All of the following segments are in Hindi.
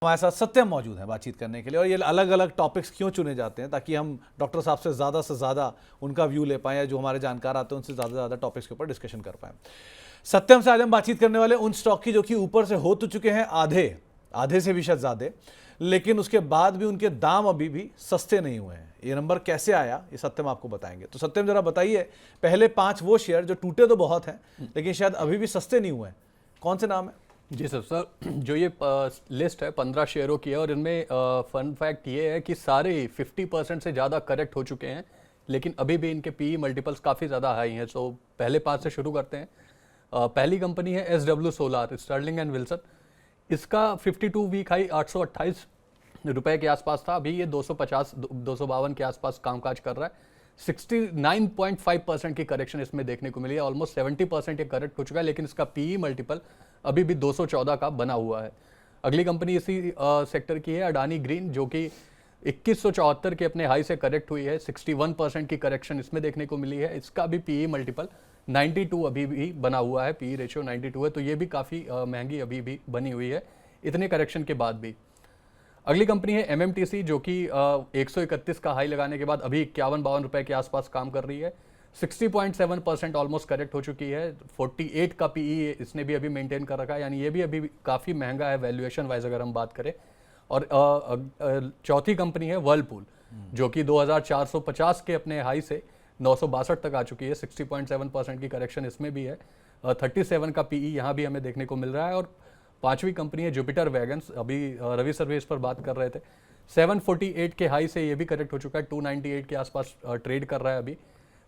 हमारे साथ सत्यम मौजूद हैं बातचीत करने के लिए, और ये अलग अलग टॉपिक्स क्यों चुने जाते हैं ताकि हम डॉक्टर साहब से ज़्यादा उनका व्यू ले पाएँ, या जो हमारे जानकार आते हैं उनसे ज़्यादा टॉपिक्स के ऊपर डिस्कशन कर पाएँ। सत्यम से आज हम बातचीत करने वाले उन स्टॉक की जो कि ऊपर से हो तो चुके हैं आधे से भी शायद ज़्यादा, लेकिन उसके बाद भी उनके दाम अभी भी सस्ते नहीं हुए हैं। ये नंबर कैसे आया ये सत्यम आपको बताएंगे। तो सत्यम जरा बताइए, पहले 5 वो शेयर जो टूटे तो बहुत हैं लेकिन शायद अभी भी सस्ते नहीं हुए हैं, कौन से नाम है? जी सर, जो ये लिस्ट है 15 शेयरों की है, और इनमें फन फैक्ट ये है कि सारे 50% से ज़्यादा करेक्ट हो चुके हैं, लेकिन अभी भी इनके पीई मल्टीपल्स काफ़ी ज़्यादा हाई हैं। तो पहले 5 से शुरू करते हैं। पहली कंपनी है SW solar, Sterling and Wilson. इसका 52 वीक हाई 828 रुपए के आसपास था, अभी ये 252 के आसपास कामकाज कर रहा है। 69.5% की करेक्शन इसमें देखने को मिली है, ऑलमोस्ट 70% ये करेक्ट हो चुका है, लेकिन इसका पीई मल्टीपल अभी भी 214 का बना हुआ है। अगली कंपनी इसी सेक्टर की है अडानी ग्रीन, जो कि 2174 के अपने हाई से करेक्ट हुई है। 61% की करेक्शन इसमें देखने को मिली है। इसका भी पीई मल्टीपल 92 अभी भी बना हुआ है, पीई रेशियो 92 है, तो ये भी काफ़ी महंगी अभी भी बनी हुई है इतने करेक्शन के बाद भी। अगली कंपनी है MMTC, जो कि 131 का हाई लगाने के बाद अभी 51-52 रुपए के आसपास काम कर रही है। 60.7% ऑलमोस्ट करेक्ट हो चुकी है। 48 का पीई इसने भी अभी मेंटेन कर रखा है, यानी ये भी अभी काफ़ी महंगा है वैल्यूएशन वाइज अगर हम बात करें। और चौथी कंपनी है वर्लपूल, जो कि 2450 के अपने हाई से 962 तक आ चुकी है। 60.7% की करेक्शन इसमें भी है। 37 का पीई यहाँ भी हमें देखने को मिल रहा है। और पांचवी कंपनी है जुपिटर वैगन्स, अभी रवि सर्वे इस पर बात कर रहे थे। 748 के हाई से ये भी करेक्ट हो चुका है, 298 के आसपास ट्रेड कर रहा है अभी।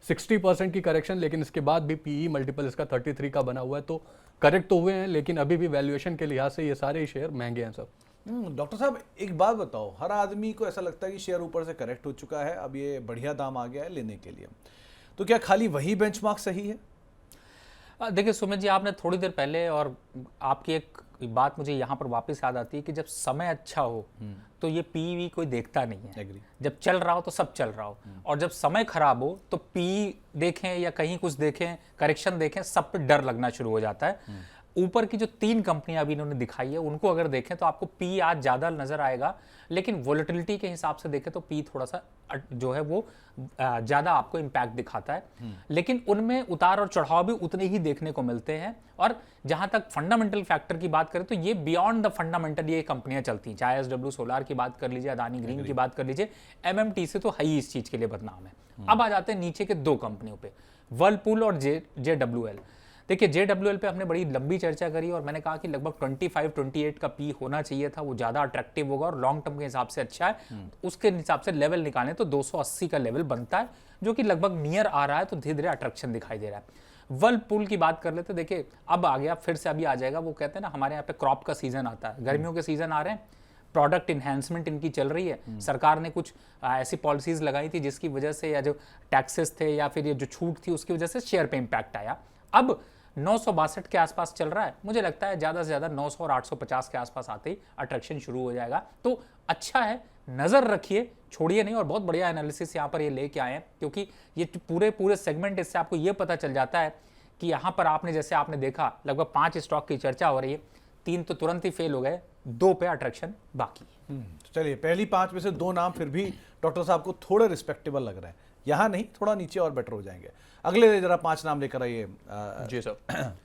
60% की करेक्शन, लेकिन इसके बाद भी पीई मल्टीपल इसका 33 का बना हुआ है। तो करेक्ट तो हुए हैं, लेकिन अभी भी वैल्यूएशन के लिहाज से ये सारे शेयर महंगे हैं सब। डॉक्टर साहब एक बात बताओ, हर आदमी को ऐसा लगता है कि शेयर ऊपर से करेक्ट हो चुका है, अब ये बढ़िया दाम आ गया है लेने के लिए, तो क्या खाली वही बेंचमार्क सही है? देखिए सुमित जी, आपने थोड़ी देर पहले, और आपकी एक बात मुझे यहाँ पर वापस याद आती है कि जब समय अच्छा हो तो ये पीई कोई देखता नहीं है। जब चल रहा हो तो सब चल रहा हो, और जब समय खराब हो तो पीई देखें या कहीं कुछ देखें, करेक्शन देखें, सब पे डर लगना शुरू हो जाता है। ऊपर की जो 3 कंपनियां अभी इन्होंने दिखाई है उनको अगर देखें तो आपको पी आज ज़्यादा नजर आएगा, लेकिन वोलेटिलिटी के हिसाब से देखें तो पी थोड़ा सा जो है वो ज़्यादा आपको इम्पैक्ट दिखाता है। लेकिन उनमें उतार और चढ़ाव भी उतने ही देखने को मिलते हैं। और जहां तक फंडामेंटल फैक्टर की बात करें तो ये बियॉन्ड द फंडामेंटल ये कंपनियां चलती हैं, चाहे SW सोलार की बात कर लीजिए, अदानी ग्रीन की बात कर लीजिए, MMTC तो है ही इस चीज़ के लिए बदनाम है। अब आ जाते हैं नीचे के 2 कंपनियों पे, वर्लपूल और JWL। देखिए JWL पे हमने बड़ी लंबी चर्चा करी और मैंने कहा कि लगभग 25-28 का पी होना चाहिए था, वो ज़्यादा अट्रैक्टिव होगा और लॉन्ग टर्म के हिसाब से अच्छा है। उसके हिसाब से लेवल निकालें तो 280 का लेवल बनता है, जो कि लगभग नियर आ रहा है, तो धीरे धीरे अट्रैक्शन दिखाई दे रहा है। वर्लपूल की बात कर लेते, देखिए अब आ गया, फिर से अभी आ जाएगा। वो कहते हैं ना, हमारे यहाँ पे क्रॉप का सीजन आता है, गर्मियों के सीजन आ रहे हैं, प्रोडक्ट इन्हेंसमेंट इनकी चल रही है। सरकार ने कुछ ऐसी पॉलिसीज लगाई थी जिसकी वजह से, या जो टैक्सेस थे या फिर ये जो छूट थी उसकी वजह से शेयर पे इम्पैक्ट आया। अब 962 के आसपास चल रहा है, मुझे लगता है ज़्यादा से ज़्यादा 900 और 850 के आसपास आते ही अट्रैक्शन शुरू हो जाएगा। तो अच्छा है, नज़र रखिए, छोड़िए नहीं। और बहुत बढ़िया एनालिसिस यहाँ पर ये लेके आए हैं, क्योंकि ये पूरे सेगमेंट, इससे आपको ये पता चल जाता है कि यहाँ पर आपने, जैसे आपने देखा, लगभग 5 स्टॉक की चर्चा हो रही है, 3 तो तुरंत ही फेल हो गए, 2 पे अट्रैक्शन बाकी है। चलिए, पहली 5 में से 2 नाम फिर भी डॉक्टर साहब को थोड़े रिस्पेक्टेबल लग रहे हैं, यहाँ नहीं, थोड़ा नीचे और बेटर हो जाएंगे। अगले जरा 5 नाम लेकर आइए। जी सर।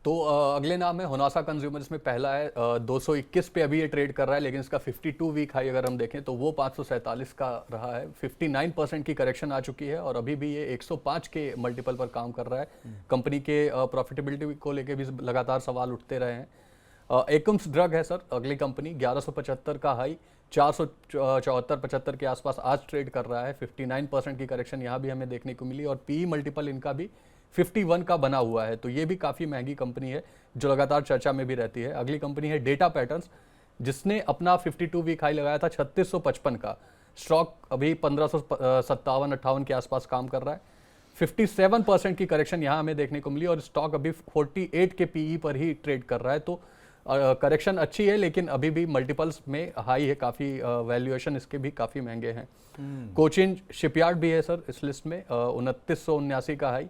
तो अगले नाम है होनासा कंज्यूमर, इसमें पहला है 221 पे अभी ये ट्रेड कर रहा है, लेकिन इसका 52 वीक हाई अगर हम देखें तो वो 547 का रहा है। 59% की करेक्शन आ चुकी है और अभी भी ये 105 के मल्टीपल पर काम कर रहा है। कंपनी के प्रॉफिटेबिलिटी को लेके भी लगातार सवाल उठते रहे हैं। एकम्स ड्रग है सर अगली कंपनी, 1175 का हाई 474-75 के आसपास आज ट्रेड कर रहा है। 59% की करेक्शन यहाँ भी हमें देखने को मिली और पीई मल्टीपल इनका भी 51 का बना हुआ है, तो ये भी काफ़ी महंगी कंपनी है जो लगातार चर्चा में भी रहती है। अगली कंपनी है डेटा पैटर्न्स, जिसने अपना 52 वीक हाई लगाया था 3655 का। स्टॉक अभी 1557-58 के आसपास काम कर रहा है। 57% की करेक्शन यहाँ हमें देखने को मिली और स्टॉक अभी 48 के पीई पर ही ट्रेड कर रहा है। तो करेक्शन अच्छी है, लेकिन अभी भी मल्टीपल्स में हाई है, काफ़ी वैल्यूएशन इसके भी काफ़ी महंगे हैं। कोचिन शिपयार्ड भी है सर इस लिस्ट में, 2979 का हाई,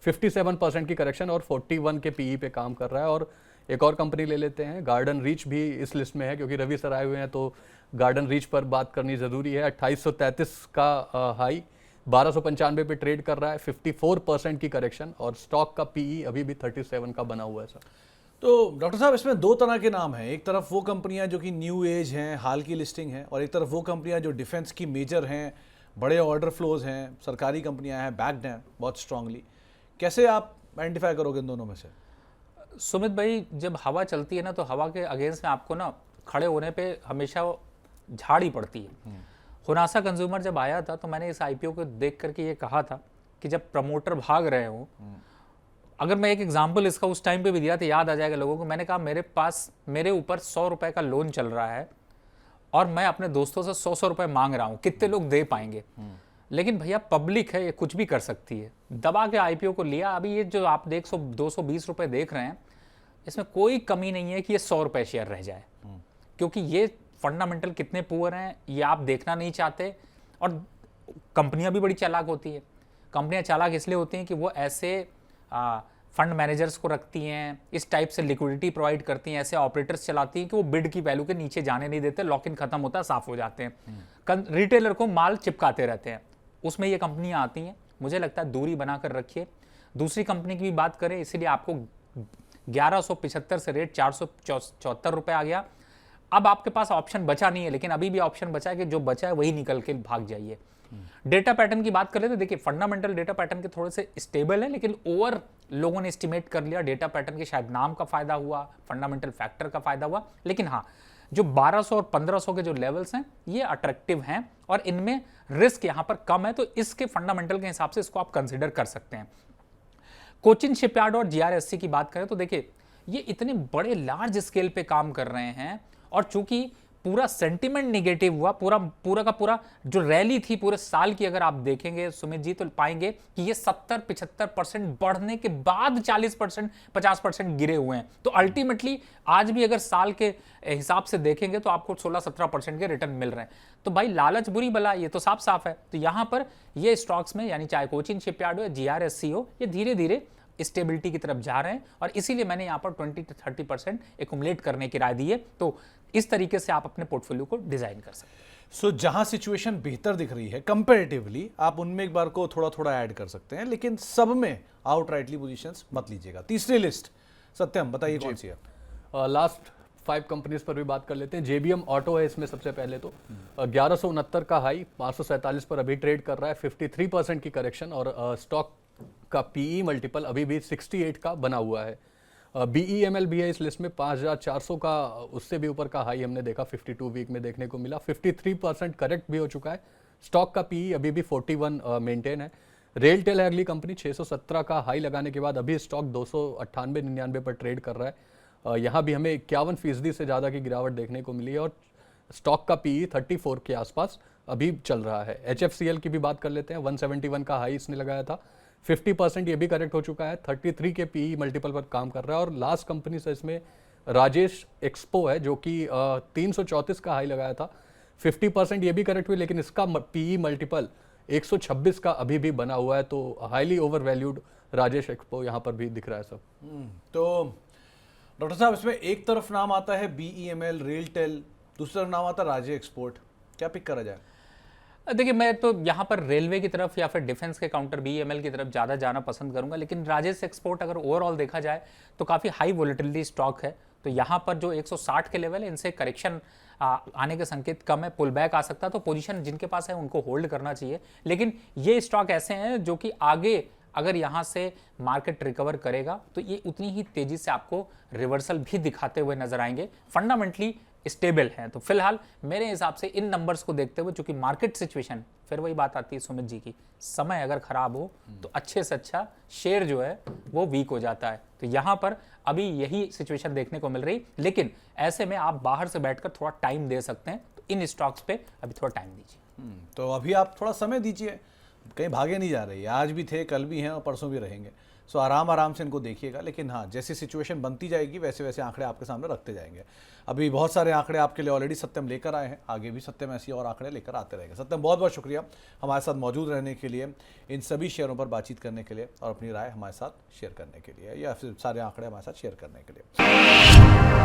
57% की करेक्शन और 41 के पीई पे काम कर रहा है। और एक और कंपनी ले लेते हैं, गार्डन रीच भी इस लिस्ट में है क्योंकि रवि सर आए हुए हैं तो गार्डन रीच पर बात करनी ज़रूरी है। 2833 का हाई, 1295 पे ट्रेड कर रहा है, 54% की करेक्शन और स्टॉक का पीई अभी भी 37 का बना हुआ है सर। तो डॉक्टर साहब, इसमें दो तरह के नाम हैं। एक तरफ वो कंपनियां जो कि न्यू एज हैं, हाल की लिस्टिंग है, और एक तरफ वो कंपनियां जो डिफेंस की मेजर हैं, बड़े ऑर्डर फ्लोज हैं, सरकारी कंपनियां हैं, बैक्ड हैं बहुत स्ट्रांगली। कैसे आप आइडेंटिफाई करोगे इन दोनों में से? सुमित भाई, जब हवा चलती है ना तो हवा के अगेंस्ट में आपको ना खड़े होने पे हमेशा झाड़ ही पड़ती है। हुनासा कंज्यूमर जब आया था तो मैंने इस आईपीओ को देख करके ये कहा था कि जब प्रमोटर भाग रहे हो, अगर मैं एक एग्जांपल इसका उस टाइम पे भी दिया तो याद आ जाएगा लोगों को। मैंने कहा मेरे ऊपर 100 रुपए का लोन चल रहा है और मैं अपने दोस्तों से 100 रुपए मांग रहा हूँ, कितने लोग दे पाएंगे? लेकिन भैया पब्लिक है, ये कुछ भी कर सकती है। दबा के आईपीओ को लिया। अभी ये जो आप 220 रुपए देख रहे हैं, इसमें कोई कमी नहीं है कि ये 100 रुपए शेयर रह जाए, क्योंकि ये फंडामेंटल कितने पुअर हैं ये आप देखना नहीं चाहते। और कंपनियां भी बड़ी चालाक होती है। कंपनियां चालाक इसलिए होती हैं कि वो ऐसे फंड मैनेजर्स को रखती हैं, इस टाइप से लिक्विडिटी प्रोवाइड करती हैं, ऐसे ऑपरेटर्स चलाती हैं कि वो बिड की वैल्यू के नीचे जाने नहीं देते, लॉक इन खत्म होता है, साफ हो जाते हैं, रिटेलर को माल चिपकाते रहते हैं। उसमें ये कंपनियां आती हैं। मुझे लगता है दूरी बनाकर रखिए। दूसरी कंपनी की भी बात करें, इसीलिए आपको 1175 से रेट 474 रुपए आ गया। अब आपके पास ऑप्शन बचा नहीं है, लेकिन अभी भी ऑप्शन बचा है कि जो बचा है वही निकल के भाग जाइए। डेटा पैटर्न की बात करें तो देखिए, फंडामेंटल डेटा पैटर्न के थोड़े से स्टेबल है, लेकिन ओवर लोगों ने एस्टिमेट कर लिया डेटा पैटर्न के, शायद नाम का फायदा हुआ, फंडामेंटल फैक्टर का फायदा हुआ। लेकिन हाँ, जो 1200 और 1500 के जो लेवल्स हैं ये अट्रैक्टिव हैं और इनमें रिस्क यहां पर कम है, तो इसके फंडामेंटल के हिसाब से इसको आप कंसिडर कर सकते हैं। कोचिन शिपयार्ड और जीआरएससी की बात करें तो देखिए, ये इतने बड़े लार्ज स्केल पे काम कर रहे हैं और चूंकि पूरा सेंटिमेंट नेगेटिव हुआ, पूरा का पूरा जो रैली थी पूरे साल की, अगर आप देखेंगे सुमित जी तो पाएंगे कि ये 70-75% बढ़ने के बाद 40% 50% गिरे हुए हैं। तो अल्टीमेटली आज भी अगर साल के हिसाब से देखेंगे तो आपको 16-17% के रिटर्न मिल रहे हैं। तो भाई लालच बुरी बला, ये तो साफ साफ है। तो यहां पर ये स्टॉक्स में, यानी चाहे कोचिन शिपयार्ड हो या जीआरएससी हो, ये धीरे धीरे स्टेबिलिटी की तरफ जा रहे हैं और इसीलिए मैंने यहाँ पर 20-30% एक्युमुलेट करने की राय दी है। तो इस तरीके से आप अपने पोर्टफोलियो को डिजाइन कर सकते हैं। सो जहां सिचुएशन बेहतर दिख रही है कंपैरेटिवली, आप उनमें एक बार को थोड़ा थोड़ा ऐड कर सकते हैं, लेकिन सब में आउटराइटली पोजीशंस मत लीजिएगा। तीसरी लिस्ट, सत्यम बताइए कौन सी है? लास्ट 5 कंपनीज पर भी बात कर लेते हैं। जेबीएम ऑटो है इसमें सबसे पहले तो 1169 का हाई, 547 पर अभी ट्रेड कर रहा है, 53% की करेक्शन और स्टॉक का पीई मल्टीपल अभी भी 68 का बना हुआ है। बीईएमएल भी है इस लिस्ट में, 5400 का उससे भी ऊपर का हाई हमने देखा 52 वीक में देखने को मिला, 53% करेक्ट भी हो चुका है। स्टॉक का पीई अभी भी 41 मेंटेन है। रेलटेल है अगली कंपनी, 617 का हाई लगाने के बाद अभी स्टॉक 298-99 पर ट्रेड कर रहा है। यहाँ भी हमें 51% से ज़्यादा की गिरावट देखने को मिली है और स्टॉक का पीई 34 के आसपास अभी चल रहा है। एचएफसीएल की भी बात कर लेते हैं, 171 का हाई इसने लगाया था, 50% ये भी करेक्ट हो चुका है, 33 के पीई मल्टीपल पर काम कर रहा है। और लास्ट कंपनी से इसमें राजेश एक्सपो है जो कि 334 का हाई लगाया था, 50% ये भी करेक्ट हुई, लेकिन इसका पीई मल्टीपल 126 का अभी भी बना हुआ है। तो highly over valued Rajesh expo यहाँ पर भी दिख रहा है सब। तो डॉक्टर साहब, इसमें एक तरफ नाम आता है बीईएमएल रेलटेल, दूसरी तरफ नाम आता है राजे एक्सपोर्ट, क्या पिक करा जाए? देखिए, मैं तो यहाँ पर रेलवे की तरफ या फिर डिफेंस के काउंटर बीईएमएल की तरफ ज़्यादा जाना पसंद करूंगा, लेकिन राजेश एक्सपोर्ट अगर ओवरऑल देखा जाए तो काफ़ी हाई वोलेटिलिटी स्टॉक है। तो यहाँ पर जो 160 के लेवल है, इनसे करेक्शन आने के संकेत कम है, पुल बैक आ सकता है। तो पोजीशन जिनके पास है उनको होल्ड करना चाहिए, लेकिन ये स्टॉक ऐसे हैं जो कि आगे अगर यहाँ से मार्केट रिकवर करेगा तो ये उतनी ही तेजी से आपको रिवर्सल भी दिखाते हुए नजर आएंगे, फंडामेंटली स्टेबल हैं। तो फिलहाल मेरे हिसाब से इन नंबर्स को देखते हुए, चूंकि मार्केट सिचुएशन, फिर वही बात आती है सुमित जी की, समय अगर खराब हो तो अच्छे से अच्छा शेयर जो है वो वीक हो जाता है। तो यहाँ पर अभी यही सिचुएशन देखने को मिल रही, लेकिन ऐसे में आप बाहर से बैठकर थोड़ा टाइम दे सकते हैं। तो इन स्टॉक्स पे अभी थोड़ा टाइम दीजिए। तो अभी आप थोड़ा समय दीजिए, कहीं भागे नहीं जा रही है, आज भी थे, कल भी हैं और परसों भी रहेंगे। सो आराम आराम से इनको देखिएगा, लेकिन हाँ जैसी सिचुएशन बनती जाएगी वैसे वैसे आंकड़े आपके सामने रखते जाएंगे। अभी बहुत सारे आंकड़े आपके लिए ऑलरेडी सत्यम लेकर आए हैं, आगे भी सत्यम ऐसी और आंकड़े लेकर आते रहेंगे। सत्यम बहुत बहुत शुक्रिया हमारे साथ मौजूद रहने के लिए, इन सभी शेयरों पर बातचीत करने के लिए और अपनी राय हमारे साथ शेयर करने के लिए, या फिर सारे आंकड़े हमारे साथ शेयर करने के लिए।